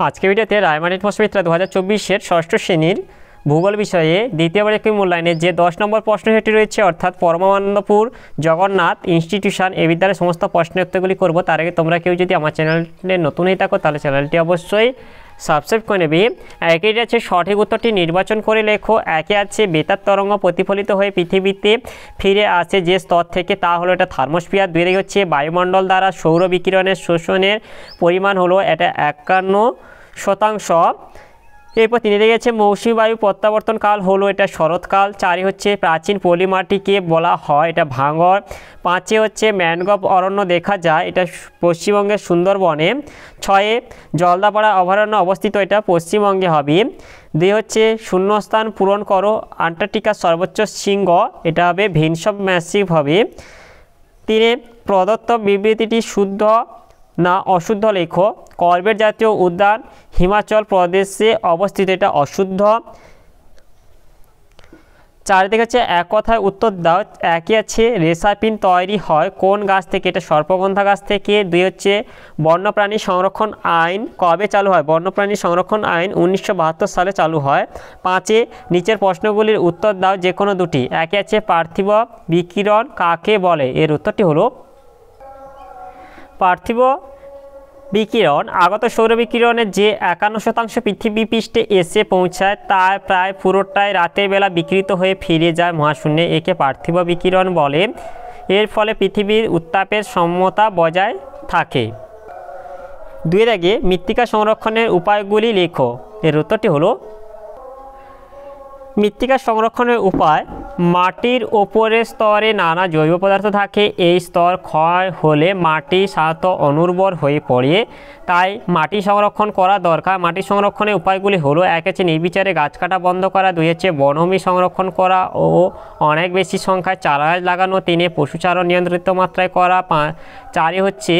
আজকে ভিডিওতে রায়মার্টিন প্রশ্নবিদ্যা 2024-এর ষষ্ঠ শ্রেণীর ভূগোল বিষয়ে দ্বিতীয়বার একটি মূল্যায়নের যে 10 নম্বর প্রশ্ন সেটি রয়েছে, অর্থাৎ পরমানন্দপুর জগন্নাথ ইনস্টিটিউশন এই বিদ্যালয়ের সমস্ত প্রশ্নের উত্তরগুলি করব। তার আগে তোমরা কেউ যদি আমার চ্যানেলে নতুন হয়ে থাকো তাহলে চ্যানেলটি অবশ্যই সাবস্ক্রাইব করে নেবে। একটি আছে সঠিক উত্তরটি নির্বাচন করে লেখো। একে আছে বেতার তরঙ্গ প্রতিফলিত হয়ে পৃথিবীতে ফিরে আসে যে স্তর থেকে, তা হলো এটা থার্মোস্ফিয়ার। দুই হচ্ছে বায়ুমণ্ডল দ্বারা সৌর বিকিরণের শোষণের পরিমাণ হলো এটা 51%। এরপর তিনি গেছে মৌসুমী বায়ু প্রত্যাবর্তন কাল হলো এটা শরৎকাল। 4 হচ্ছে প্রাচীন পলিমাটিকে বলা হয় এটা ভাঙর। 5 হচ্ছে ম্যানগ্রোভ অরণ্য দেখা যায় এটা পশ্চিমবঙ্গের সুন্দরবনে। 6 জলদাপাড়া অভয়ারণ্য অবস্থিত এটা পশ্চিমবঙ্গে হবে। 2 হচ্ছে শূন্যস্থান পূরণ করো আন্টার্কটিকার সর্বোচ্চ শৃঙ্গ, এটা হবে ভিনসব ম্যাসিভ হবে। 3 প্রদত্ত বিবৃতিটি শুদ্ধ না অশুদ্ধ লেখো। কর্বেট জাতীয় উদ্যান হিমাচল প্রদেশে অবস্থিত, এটা অশুদ্ধ। 4 হচ্ছে এক কথায় উত্তর দাও। একই আছে রেসাপিন তৈরি হয় কোন গাছ থেকে, এটা সর্পগন্ধা গাছ থেকে। 2 হচ্ছে বন্যপ্রাণী সংরক্ষণ আইন কবে চালু হয়, বন্যপ্রাণী সংরক্ষণ আইন 1972 সালে চালু হয়। 5 নিচের প্রশ্নগুলির উত্তর দাও যে কোনো দুটি। একই আছে পার্থিব বিকিরণ কাকে বলে, এর উত্তরটি হলো পার্থিব বিকিরণ আগত সৌর বিকিরণের যে 51% পৃথিবী পৃষ্ঠে এসে পৌঁছায় তা প্রায় পুরোটাই রাতের বেলা বিকৃত হয়ে ফিরে যায় মহাশূন্যে, একে পার্থিব বিকিরণ বলে। এর ফলে পৃথিবীর উত্তাপের সমতা বজায় থাকে। 2 আগে মৃত্তিকা সংরক্ষণের উপায়গুলি লেখো, এর উত্তরটি হলো মৃত্তিকা সংরক্ষণের উপায়। মাটির ওপরের স্তরে নানা জৈব পদার্থ থাকে, এই স্তর ক্ষয় হলে মাটি সাধারণত অনুর্বর হয়ে পড়ে, তাই মাটি সংরক্ষণ করা দরকার। মাটি সংরক্ষণের উপায়গুলি হলো 1 হচ্ছে নির্বিচারে গাছ কাটা বন্ধ করা। 2 হচ্ছে বনভূমি সংরক্ষণ করা ও অনেক বেশি সংখ্যায় চারা গাছ লাগানো। 3 পশুচারণ নিয়ন্ত্রিত মাত্রায় করা। 4 হচ্ছে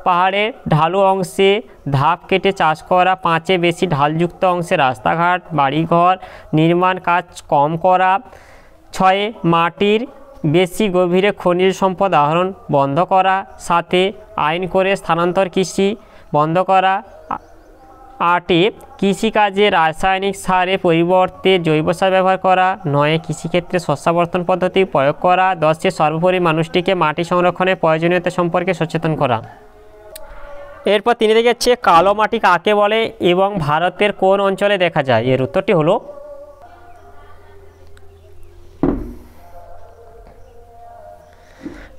পাহাড়ের ঢালু অংশে ধাপ কেটে চাষ করা। 5 বেশি ঢালযুক্ত অংশে রাস্তাঘাট বাড়িঘর নির্মাণ কাজ কম করা। 6 মাটির বেশি গভীরে খনিজ সম্পদ আহরণ বন্ধ করা। 7 আইন করে স্থানান্তর কৃষি বন্ধ করা। 8 কৃষিকাজে রাসায়নিক সারের পরিবর্তে জৈব সার ব্যবহার করা। 9 কৃষিক্ষেত্রে শস্যাবর্তন পদ্ধতি প্রয়োগ করা। 10 সর্বোপরি মানুষটিকে মাটি সংরক্ষণের প্রয়োজনীয়তা সম্পর্কে সচেতন করা। এরপর তিনি দেখাচ্ছে কালো মাটি কাকে বলে এবং ভারতের কোন অঞ্চলে দেখা যায়, এর উত্তরটি হলো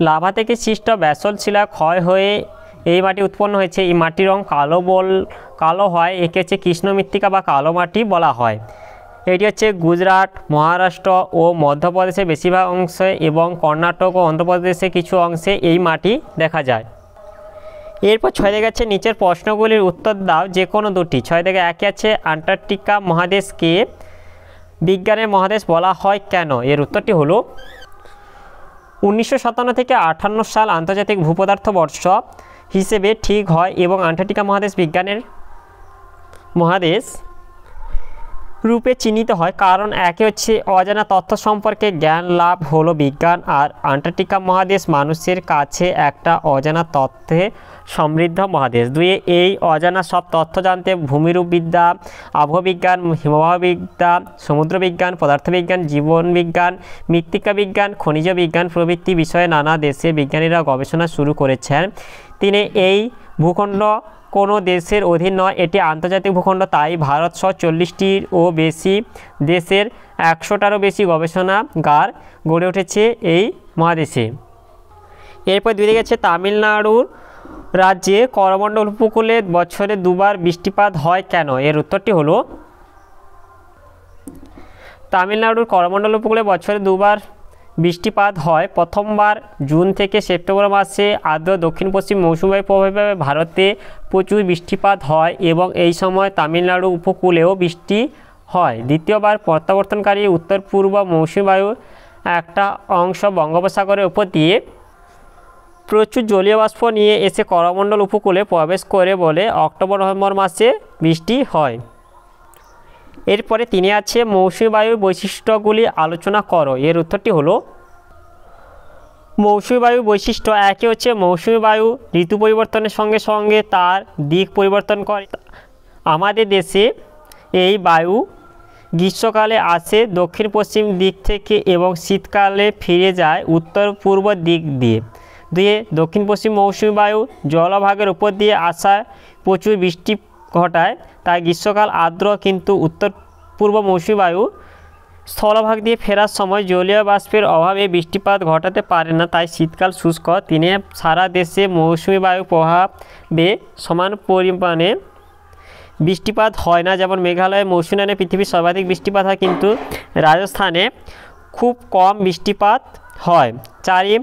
লাভা থেকে সৃষ্ট ব্যাসল্ট শিলা ক্ষয় হয়ে এই মাটি উৎপন্ন হয়েছে। এই মাটির রং কালো হয়, একে হচ্ছে কৃষ্ণ মৃত্তিকা বা কালো মাটি বলা হয়। এটি হচ্ছে গুজরাট, মহারাষ্ট্র ও মধ্যপ্রদেশের বেশিরভাগ অংশে এবং কর্ণাটক ও অন্ধ্রপ্রদেশের কিছু অংশে এই মাটি দেখা যায়। এরপর 6 আছে নিচের প্রশ্নগুলির উত্তর দাও যে কোনো দুটি। 6 1 আছে আন্টার্কটিকা মহাদেশকে বিজ্ঞানের মহাদেশ বলা হয় কেন, এর উত্তরটি হলো 1957 থেকে 58 সাল আন্তর্জাতিক ভূপদার্থ বর্ষ হিসেবে ঠিক হয় এবং আন্টার্কটিকা মহাদেশ বিজ্ঞানের মহাদেশ রূপে চিহ্নিত হয়, কারণ একে হচ্ছে অজানা তথ্য সম্পর্কে জ্ঞান লাভ হলো বিজ্ঞান, আর আন্টার্কটিকা মহাদেশ মানুষের কাছে একটা অজানা তথ্যে সমৃদ্ধ মহাদেশ। 2 এই অজানা সব তথ্য জানতে ভূমিরূপবিদ্যা, আবহবিজ্ঞান, হিমবাহবিদ্যা, সমুদ্রবিজ্ঞান, পদার্থবিজ্ঞান, জীবনবিজ্ঞান, মৃত্তিকা বিজ্ঞান, খনিজ বিজ্ঞান প্রভৃতি বিষয়ে নানা দেশে বিজ্ঞানীরা গবেষণা শুরু করেছেন। 3 এই ভূখণ্ড কোনো দেশের অধীন নয়, এটি আন্তর্জাতিক ভূখণ্ড, তাই ভারত সহ 40টির ও বেশি দেশের 100টারও বেশি গবেষণাগার গড়ে উঠেছে এই মহাদেশে। এরপর 2 গেছে তামিলনাড়ুর রাজ্যে করমণ্ডল উপকূলে বছরে 2 বার বৃষ্টিপাত হয় কেন, এর উত্তরটি হলো তামিলনাড়ুর করমণ্ডল উপকূলে বছরে 2 বার বৃষ্টিপাত হয়। প্রথমবার জুন থেকে সেপ্টেম্বর মাসে আর্দ্র দক্ষিণ পশ্চিম মৌসুমী বায়ুর প্রভাবে ভারতে প্রচুর বৃষ্টিপাত হয় এবং এই সময় তামিলনাড়ু উপকূলেও বৃষ্টি হয়। দ্বিতীয়বার প্রত্যাবর্তনকারী উত্তর পূর্ব মৌসুমী বায়ুর একটা অংশ বঙ্গোপসাগরের উপর দিয়ে প্রচুর জলীয় বাষ্প নিয়ে এসে করমণ্ডল উপকূলে প্রবেশ করে বলে অক্টোবর নভেম্বর মাসে বৃষ্টি হয়। এরপরে 3 আছে মৌসুমী বায়ুর বৈশিষ্ট্যগুলি আলোচনা করো, এর উত্তরটি হলো মৌসুমী বায়ু বৈশিষ্ট্য। 1 হচ্ছে মৌসুমী বায়ু ঋতু পরিবর্তনের সঙ্গে সঙ্গে তার দিক পরিবর্তন করে, আমাদের দেশে এই বায়ু গ্রীষ্মকালে আসে দক্ষিণ পশ্চিম দিক থেকে এবং শীতকালে ফিরে যায় উত্তর পূর্ব দিক দিয়ে। দুয়ে দক্ষিণ পশ্চিম মৌসুমী বায়ু জলভাগের উপর দিয়ে আসায় প্রচুর বৃষ্টি ঘটায়, তাই গ্রীষ্মকাল আর্দ্র, কিন্তু উত্তর পূর্ব মৌসুমী বায়ু স্থলভাগ দিয়ে ফেরার সময় জলীয় বাষ্পের অভাবে বৃষ্টিপাত ঘটাতে পারে না, তাই শীতকাল শুষ্ক। তিনে সারা দেশে মৌসুমী বায়ু প্রভাবে সমান পরিমাণে বৃষ্টিপাত হয় না, যেমন মেঘালয়ে মৌসুমী পৃথিবীর সর্বাধিক বৃষ্টিপাত হয়, কিন্তু রাজস্থানে খুব কম বৃষ্টিপাত হয়। চারি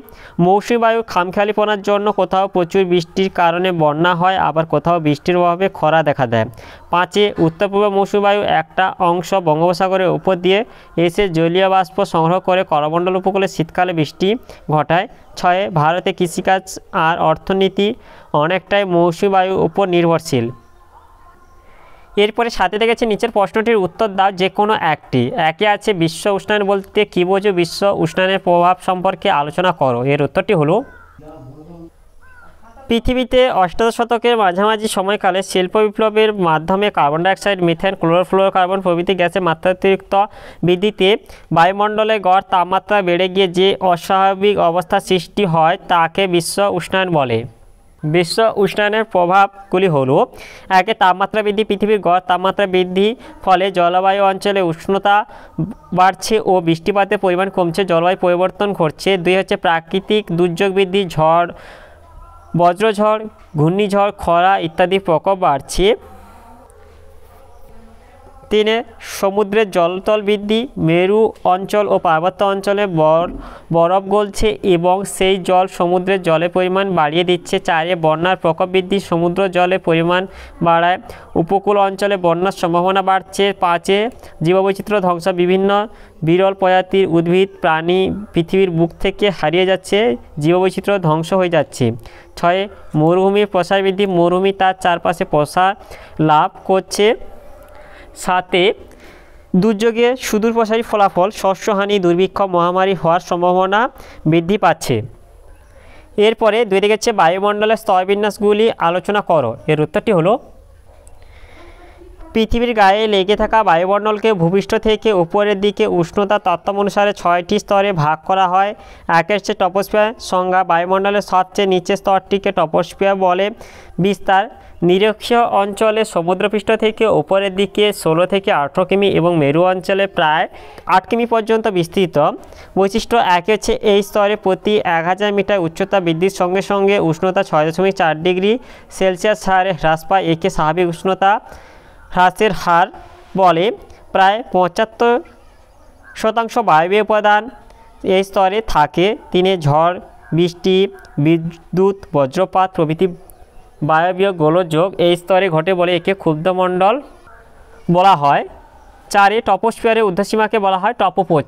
মৌসুমী বায়ু খামখেয়ালিপনার জন্য কোথাও প্রচুর বৃষ্টির কারণে বন্যা হয়, আবার কোথাও বৃষ্টির অভাবে খরা দেখা দেয়। পাঁচে উত্তর পূর্ব মৌসুমী বায়ু একটা অংশ বঙ্গোপসাগরের উপর দিয়ে এসে জলীয় বাষ্প সংগ্রহ করে করমণ্ডল উপকূলে শীতকালে বৃষ্টি ঘটায়। ছয়ে ভারতে কৃষিকাজ আর অর্থনীতি অনেকটাই মৌসুমী বায়ুর উপর নির্ভরশীল। এরপরে সাথে দেখেছে নিচের প্রশ্নটির উত্তর দাও যে কোনো একটি। একে আছে বিশ্ব উষ্ণায়ন বলতে কী বোঝো, বিশ্ব উষ্ণায়নের প্রভাব সম্পর্কে আলোচনা করো। এর উত্তরটি হলো পৃথিবীতে অষ্টাদশ শতকের মাঝামাঝি সময়কালে শিল্প বিপ্লবের মাধ্যমে কার্বন ডাইঅক্সাইড, মিথেন, ক্লোরোফ্লোরোকার্বন প্রভৃতি গ্যাসের মাত্রাতিরিক্ত বৃদ্ধিতে বায়ুমণ্ডলে গড় তাপমাত্রা বেড়ে গিয়ে যে অস্বাভাবিক অবস্থার সৃষ্টি হয় তাকে বিশ্ব উষ্ণায়ন বলে। বিশ্ব উষ্ণায়নের প্রভাবগুলি হলো একে তাপমাত্রা বৃদ্ধি। পৃথিবীর গড় তাপমাত্রা বৃদ্ধি ফলে জলবায়ু অঞ্চলে উষ্ণতা বাড়ছে ও বৃষ্টিপাতের পরিমাণ কমছে, জলবায়ু পরিবর্তন ঘটছে। দুই হচ্ছে প্রাকৃতিক দুর্যোগ বৃদ্ধি, ঝড়, বজ্রঝড়, ঘূর্ণিঝড়, খরা ইত্যাদি প্রকোপ বাড়ছে। তিনে সমুদ্রের জলতল বৃদ্ধি, মেরু অঞ্চল ও পার্বত্য অঞ্চলে বরফ গলছে এবং সেই জল সমুদ্রের জলের পরিমাণ বাড়িয়ে দিচ্ছে। চারে বন্যার প্রকোপ বৃদ্ধি, সমুদ্র জলের পরিমাণ বাড়ায় উপকূল অঞ্চলে বন্যার সম্ভাবনা বাড়ছে। পাঁচে জীববৈচিত্র্য ধ্বংস, বিভিন্ন বিরল প্রজাতির উদ্ভিদ প্রাণী পৃথিবীর বুক থেকে হারিয়ে যাচ্ছে, জীববৈচিত্র্য ধ্বংস হয়ে যাচ্ছে। ছয়ে মরুভূমির প্রসার বৃদ্ধি, মরুভূমি তার চারপাশে প্রসার লাভ করছে। সাথে দুর্যোগে সুদূর প্রসারী ফলাফল, শস্যহানি, দুর্ভিক্ষ, মহামারী হওয়ার সম্ভাবনা বৃদ্ধি পাচ্ছে। এরপরে দুই দেখেছে বায়ুমণ্ডলের স্তরবিন্যাসগুলি আলোচনা করো। এর উত্তরটি হলো পৃথিবীর গায়ে লেগে থাকা বায়ুমণ্ডলকে ভূপৃষ্ঠ থেকে উপরের দিকে উষ্ণতা তত্ত্ব অনুসারে 6টি স্তরে ভাগ করা হয়। এক হচ্ছে টপোস্ফিয়ার সংজ্ঞা, বায়ুমণ্ডলের সবচেয়ে নিচের স্তরটিকে টপোস্ফিয়ার বলে। বিস্তার, নিরক্ষীয় অঞ্চলে সমুদ্রপৃষ্ঠ থেকে উপরের দিকে 16 থেকে 18 কিমি এবং মেরু অঞ্চলে প্রায় 8 কিমি পর্যন্ত বিস্তৃত। বৈশিষ্ট্য এক হচ্ছে এই স্তরে প্রতি 1000 মিটার উচ্চতা বৃদ্ধির সঙ্গে সঙ্গে উষ্ণতা 6.4 ডিগ্রি সেলসিয়াস হারে হ্রাস পায়। একে স্বাভাবিক উষ্ণতা হ্রাসের হার বলে। প্রায় 75% বায়বীয় উপাদান এই স্তরে থাকে। তিনে ঝড়, বৃষ্টি, বিদ্যুৎ, বজ্রপাত প্রভৃতি বায়বীয় গোলযোগ এই স্তরে ঘটে বলে একে ক্ষুদ্রমণ্ডল বলা হয়। চারে টপোস্ফিয়ারের ঊর্ধ্বসীমাকে বলা হয় টপোপোজ।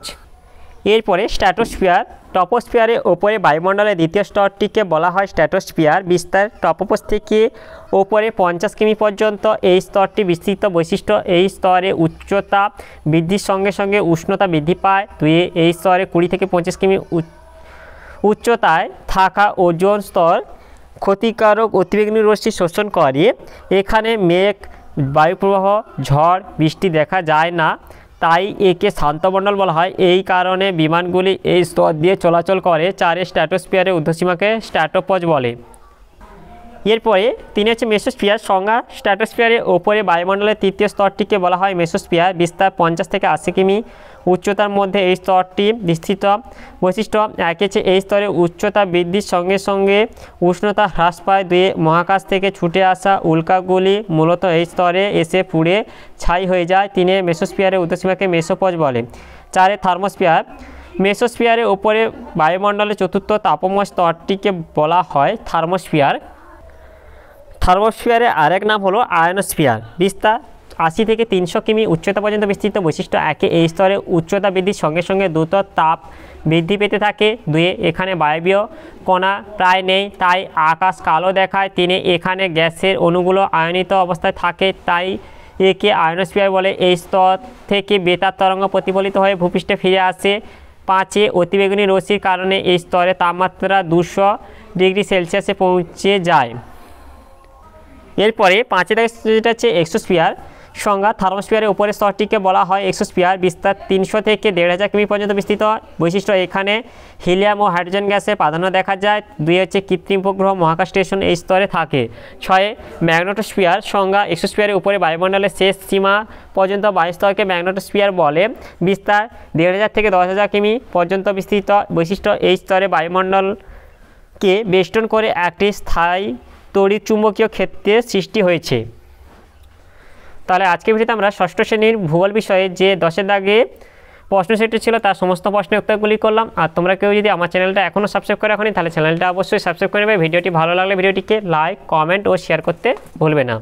এরপরে স্ট্র্যাটোস্ফিয়ার, টপোস্ফিয়ারের ওপরে বায়ুমণ্ডলের দ্বিতীয় স্তরটিকে বলা হয় স্ট্র্যাটোস্ফিয়ার। বিস্তার, টপোপোজ থেকে ওপরে 50 কিমি পর্যন্ত এই স্তরটি বিস্তৃত। বৈশিষ্ট্য, এই স্তরে উচ্চতা বৃদ্ধির সঙ্গে সঙ্গে উষ্ণতা বৃদ্ধি পায়। দুয়ে এই স্তরে 20 থেকে 25 কিমি উচ্চতায় থাকা ওজোন স্তর ক্ষতিকারক অতিবেগুনি রশ্মি শোষণ করে। এখানে মেঘ, বায়ুপ্রবাহ, ঝড়, বৃষ্টি দেখা যায় না, তাই একে শান্তমণ্ডল বলা হয়। এই কারণে বিমানগুলি এই স্তর দিয়ে চলাচল করে। চারে স্ট্র্যাটোস্ফিয়ারের ঊর্ধ্বসীমাকে স্ট্র্যাটোপজ বলে। এরপরে তিনে হচ্ছে মেসোস্ফিয়ার সংজ্ঞা, স্ট্র্যাটোস্ফিয়ারের ওপরে বায়ুমণ্ডলের তৃতীয় স্তরটিকে বলা হয় মেসোস্ফিয়ার। বিস্তার 50 থেকে 80 কিমি উচ্চতার মধ্যে এই স্তরটি বিস্তৃত। বৈশিষ্ট্য এক হচ্ছে এই স্তরে উচ্চতা বৃদ্ধির সঙ্গে সঙ্গে উষ্ণতা হ্রাস পায়। দুয়ে মহাকাশ থেকে ছুটে আসা উল্কাগুলি মূলত এই স্তরে এসে পুড়ে ছাই হয়ে যায়। তিনে মেসোস্ফিয়ারের ঊর্ধ্বসীমাকে মেসোপজ বলে। চারে থার্মোস্ফিয়ার, মেসোস্ফিয়ারের ওপরে বায়ুমণ্ডলের চতুর্থ তাপময় স্তরটিকে বলা হয় থার্মোস্ফিয়ার। থার্মোস্ফিয়ারের আরেক নাম হলো আয়নোস্ফিয়ার। বিস্তার 80 থেকে 300 কিমি উচ্চতা পর্যন্ত বিস্তৃত। বৈশিষ্ট্য একে এই স্তরে উচ্চতা বৃদ্ধির সঙ্গে সঙ্গে দ্রুত তাপ বৃদ্ধি পেতে থাকে। দুয়ে এখানে বায়বীয় কণা প্রায় নেই, তাই আকাশ কালো দেখায়। তিনে এখানে গ্যাসের অণুগুলো আয়নিত অবস্থায় থাকে, তাই একে আয়নোস্ফিয়ার বলে। এই স্তর থেকে বেতার তরঙ্গ প্রতিফলিত হয়ে ভূপৃষ্ঠে ফিরে আসে। পাঁচে অতিবেগুনি রশ্মির কারণে এই স্তরে তাপমাত্রা 200 ডিগ্রি সেলসিয়াসে পৌঁছে যায়। এরপরে 5 দাগে যেটা হচ্ছে এক্সোস্ফিয়ার সংজ্ঞা, থার্মোস্ফিয়ারের উপরের স্তরটিকে বলা হয় এক্সোস্ফিয়ার। বিস্তার 300 থেকে 1500 কিমি পর্যন্ত বিস্তৃত। বৈশিষ্ট্য, এখানে হিলিয়াম ও হাইড্রোজেন গ্যাসের প্রাধান্য দেখা যায়। 2 হচ্ছে কৃত্রিম উপগ্রহ মহাকাশ স্টেশন এই স্তরে থাকে। 6 ম্যাগনেটোস্ফিয়ার সংজ্ঞা, এক্সোস্ফিয়ারের উপরে বায়ুমণ্ডলের শেষ সীমা পর্যন্ত বায়ুস্তরকে ম্যাগনেটোস্ফিয়ার বলে। বিস্তার 1500 থেকে 10,000 কিমি পর্যন্ত বিস্তৃত। বৈশিষ্ট্য, এই স্তরে বায়ুমণ্ডলকে বেষ্টন করে একটি স্থায়ী তড়িৎ চুম্বকীয় ক্ষেত্রের সৃষ্টি হয়েছে। তাহলে আজকের ভিডিওতে আমরা ষষ্ঠ শ্রেণীর ভূগোল বিষয়ে যে 10 দাগে প্রশ্ন সেটটি ছিল তার সমস্ত প্রশ্নের উত্তরগুলি করলাম। আর তোমরা কেউ যদি আমার চ্যানেলটা এখনও সাবস্ক্রাইব করে রাখোনি তাহলে চ্যানেলটা অবশ্যই সাবস্ক্রাইব করে নেবে। ভিডিওটি ভালো লাগলে ভিডিওটিকে লাইক, কমেন্ট ও শেয়ার করতে ভুলবে না।